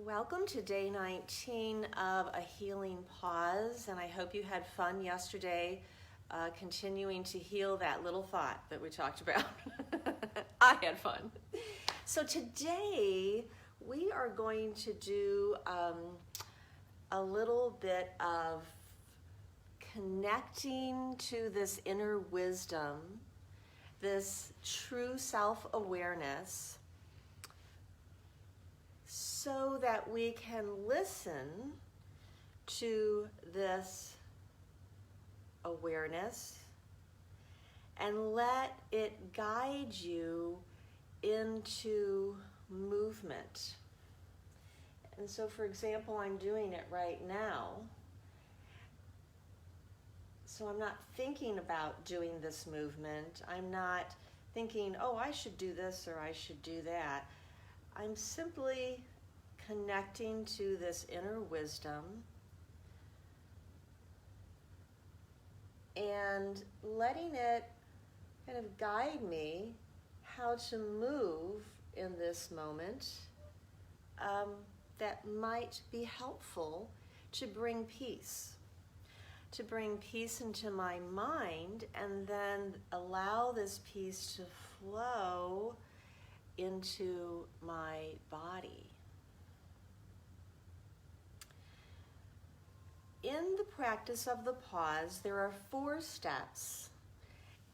Welcome to day 19 of a healing pause, and I hope you had fun yesterday continuing to heal that little thought that we talked about. I had fun. So today we are going to do a little bit of connecting to this inner wisdom, this true self-awareness, so that we can listen to this awareness and let it guide you into movement. And so, for example, I'm doing it right now. So I'm not thinking about doing this movement. I'm not thinking, oh, I should do this or I should do that. I'm simply connecting to this inner wisdom and letting it kind of guide me how to move in this moment that might be helpful to bring peace into my mind, and then allow this peace to flow into my body. In the practice of the pause, there are 4 steps,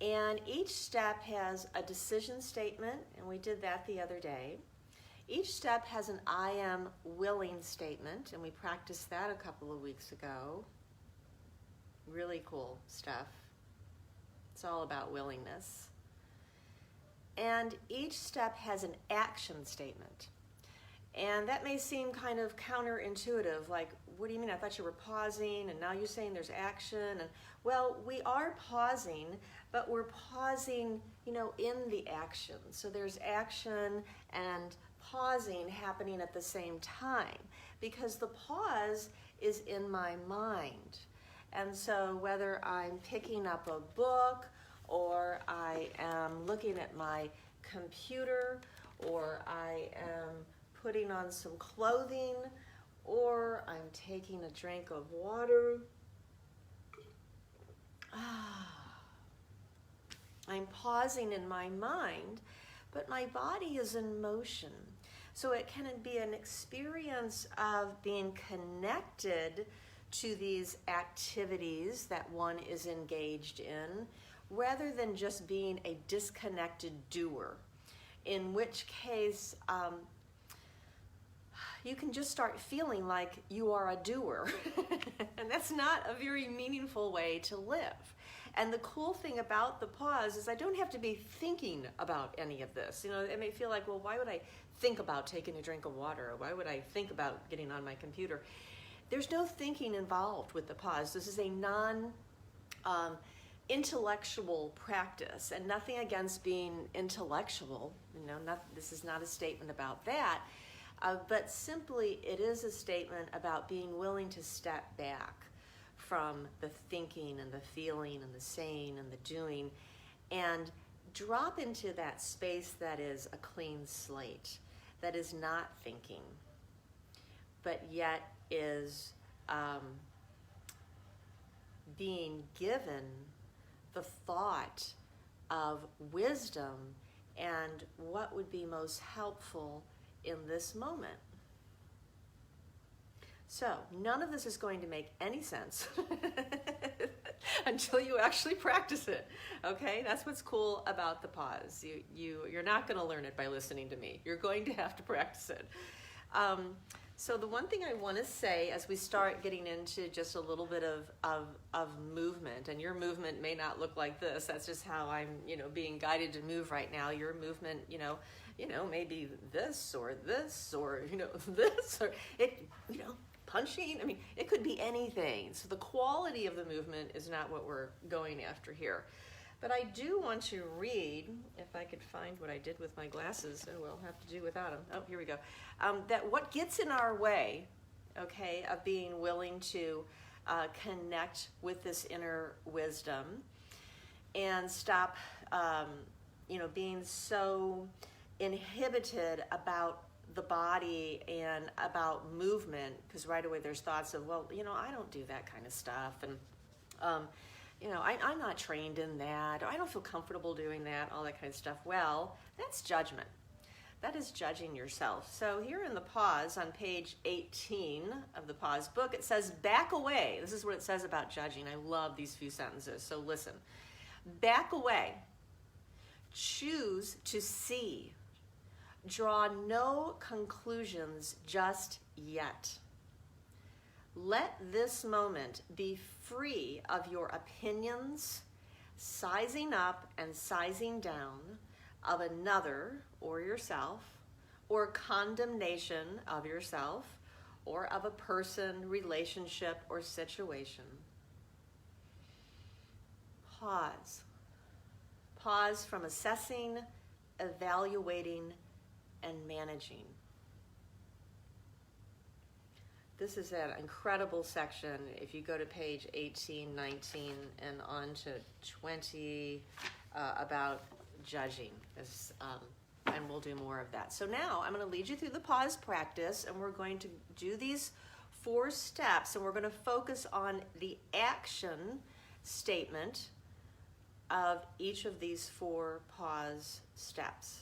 and each step has a decision statement, and we did that the other day. Each step has an I am willing statement, and we practiced that a couple of weeks ago. Really cool stuff. It's all about willingness. And each step has an action statement. And that may seem kind of counterintuitive, like, what do you mean? I thought you were pausing, and now you're saying there's action. And well, we are pausing, but we're pausing, in the action. So there's action and pausing happening at the same time, because the pause is in my mind. And so whether I'm picking up a book, or I am looking at my computer, or I am putting on some clothing, or I'm taking a drink of water, I'm pausing in my mind, but my body is in motion. So it can be an experience of being connected to these activities that one is engaged in, rather than just being a disconnected doer, in which case you can just start feeling like you are a doer. And that's not a very meaningful way to live. And the cool thing about the pause is I don't have to be thinking about any of this. It may feel like, well, why would I think about taking a drink of water? Or why would I think about getting on my computer? There's no thinking involved with the pause. This is a intellectual practice, and nothing against being intellectual. This is not a statement about that, but simply it is a statement about being willing to step back from the thinking and the feeling and the saying and the doing, and drop into that space that is a clean slate, that is not thinking, but yet is being given the thought of wisdom and what would be most helpful in this moment. So none of this is going to make any sense until you actually practice it. Okay, that's what's cool about the pause. You're not going to learn it by listening to me. You're going to have to practice it. So the one thing I want to say as we start getting into just a little bit of movement, and your movement may not look like this. That's just how I'm, being guided to move right now. Your movement, maybe this or this or, this or it, punching. I mean, it could be anything. So the quality of the movement is not what we're going after here. But I do want to read, if I could find what I did with my glasses, and we'll have to do without them. Oh, here we go. That what gets in our way, okay, of being willing to connect with this inner wisdom and stop, being so inhibited about the body and about movement, because right away there's thoughts of, well, I don't do that kind of stuff, and I'm not trained in that, or I don't feel comfortable doing that, all that kind of stuff. Well, that's judgment. That is judging yourself. So here in the pause on page 18 of the pause book, it says, back away. This is what it says about judging. I love these few sentences, so listen. Back away. Choose to see. Draw no conclusions just yet. Let this moment be free of your opinions, sizing up and sizing down of another or yourself, or condemnation of yourself, or of a person, relationship, or situation. Pause. Pause from assessing, evaluating, and managing. This is an incredible section. If you go to page 18, 19, and on to 20 about judging, and we'll do more of that. So now I'm going to lead you through the pause practice, and we're going to do these 4 steps, and we're going to focus on the action statement of each of these 4 pause steps.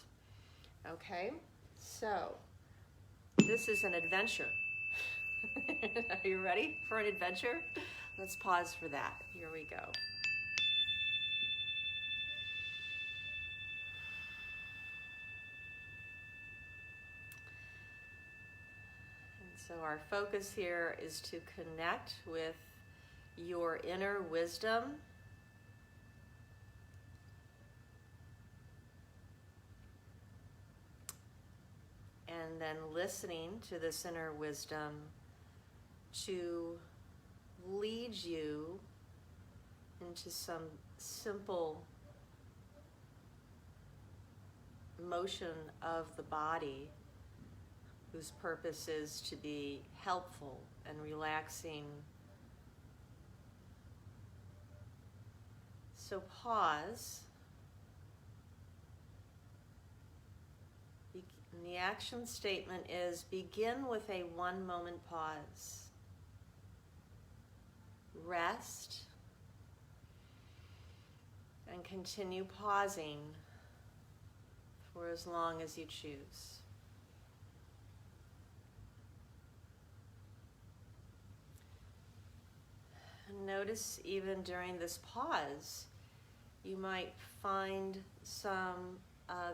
Okay, so this is an adventure. Are you ready for an adventure? Let's pause for that. Here we go. So our focus here is to connect with your inner wisdom, and then listening to this inner wisdom to lead you into some simple motion of the body whose purpose is to be helpful and relaxing. So pause. And the action statement is begin with a 1-moment pause. Rest and continue pausing for as long as you choose. And notice even during this pause, you might find some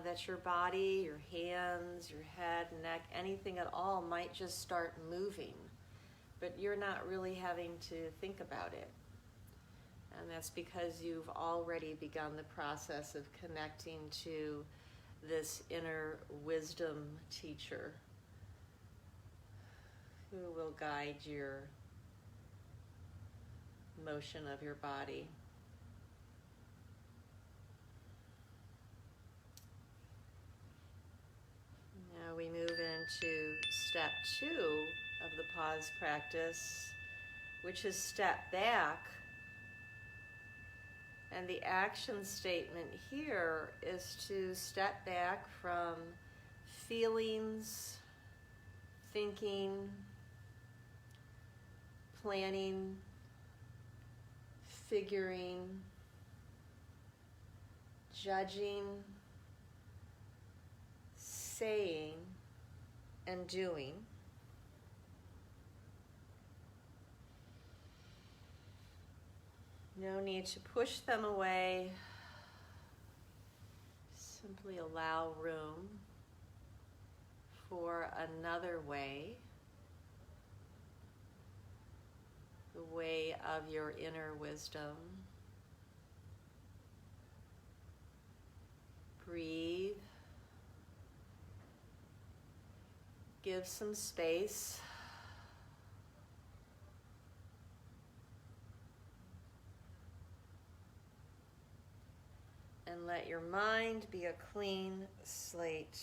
that your body, your hands, your head, neck, anything at all might just start moving, but you're not really having to think about it. And that's because you've already begun the process of connecting to this inner wisdom teacher who will guide your motion of your body. Now we move into step 2 of the pause practice, which is step back. And the action statement here is to step back from feelings, thinking, planning, figuring, judging, saying, and doing. No need to push them away. Simply allow room for another way, the way of your inner wisdom. Breathe. Give some space. And let your mind be a clean slate.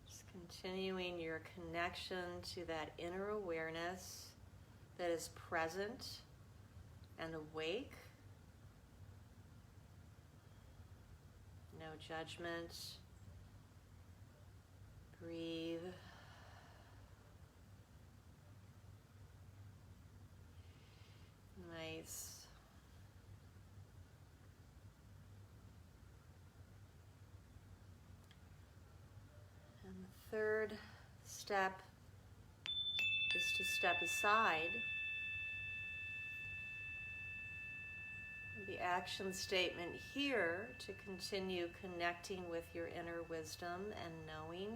Just continuing your connection to that inner awareness that is present and awake judgment. Breathe. Nice. And the third step is to step aside. The action statement here to continue connecting with your inner wisdom and knowing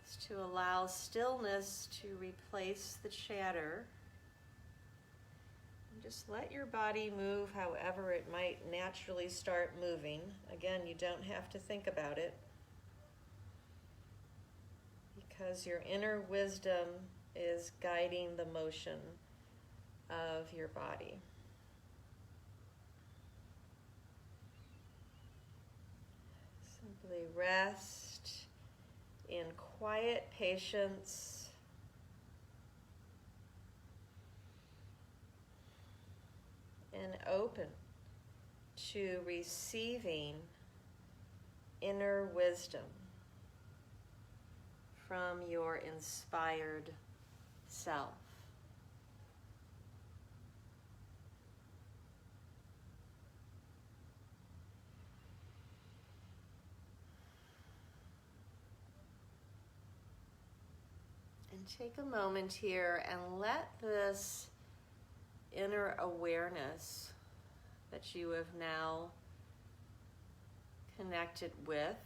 is to allow stillness to replace the chatter. And just let your body move however it might naturally start moving. Again, you don't have to think about it, because your inner wisdom is guiding the motion of your body. Simply rest in quiet patience and open to receiving inner wisdom from your inspired self. And take a moment here and let this inner awareness that you have now connected with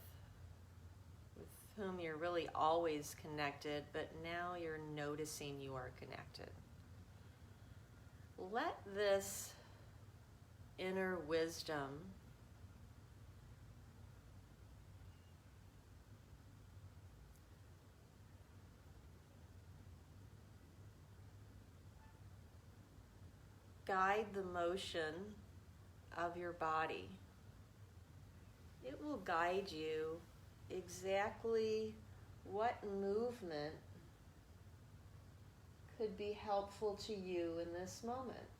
whom you're really always connected, but now you're noticing you are connected. Let this inner wisdom guide the motion of your body. It will guide you exactly what movement could be helpful to you in this moment.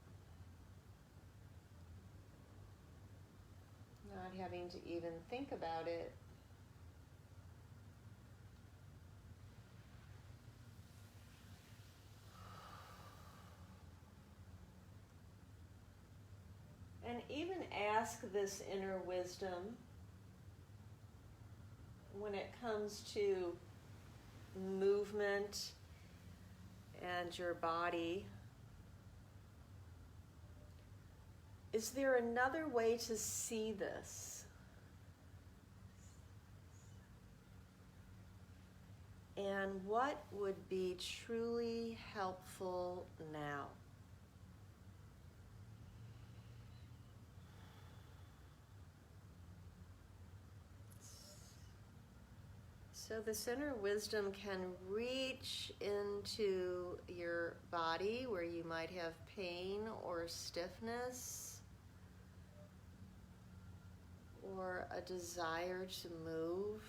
Not having to even think about it. And even ask this inner wisdom when it comes to movement and your body. Is there another way to see this? And what would be truly helpful now? So this inner wisdom can reach into your body where you might have pain or stiffness or a desire to move,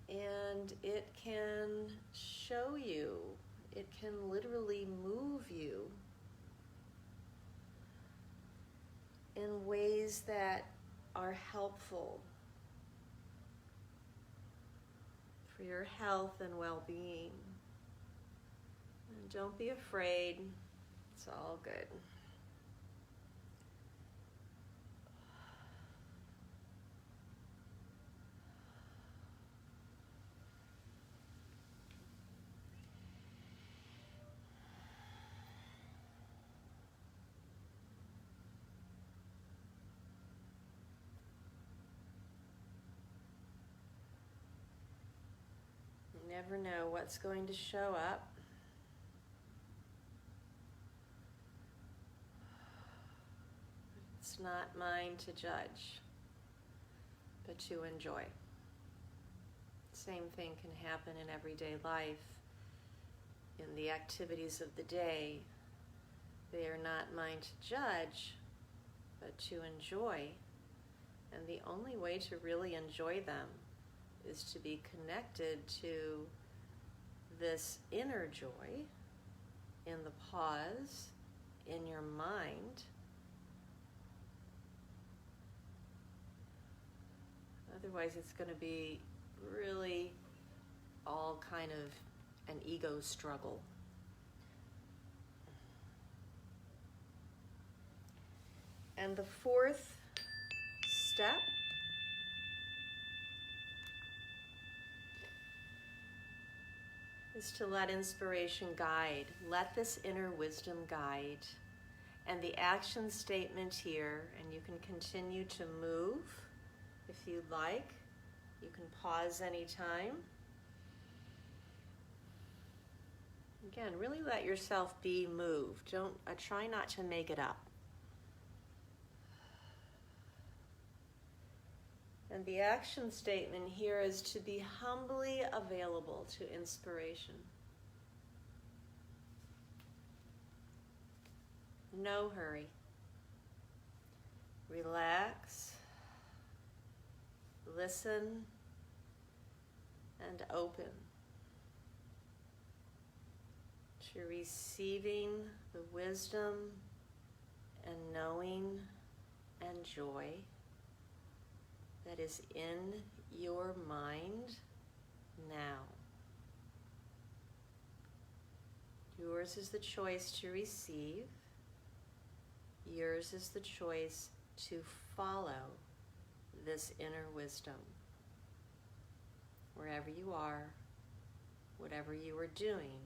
and it can show you, it can literally move you in ways that are helpful for your health and well-being. And don't be afraid. It's all good. You never know what's going to show up. It's not mine to judge, but to enjoy. Same thing can happen in everyday life, in the activities of the day. They are not mine to judge, but to enjoy. And the only way to really enjoy them is to be connected to this inner joy in the pause, in your mind, Otherwise, it's going to be really all kind of an ego struggle. And the fourth step is to let inspiration guide. Let this inner wisdom guide. And the action statement here, and you can continue to move if you'd like. You can pause anytime. Again, really let yourself be moved. Don't try not to make it up. And the action statement here is to be humbly available to inspiration. No hurry. Relax. Listen and open to receiving the wisdom and knowing and joy that is in your mind now. Yours is the choice to receive. Yours is the choice to follow this inner wisdom. Wherever you are, whatever you are doing,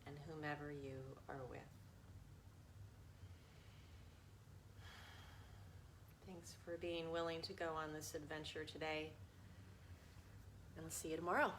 and whomever you are with. Thanks for being willing to go on this adventure today, and I'll see you tomorrow.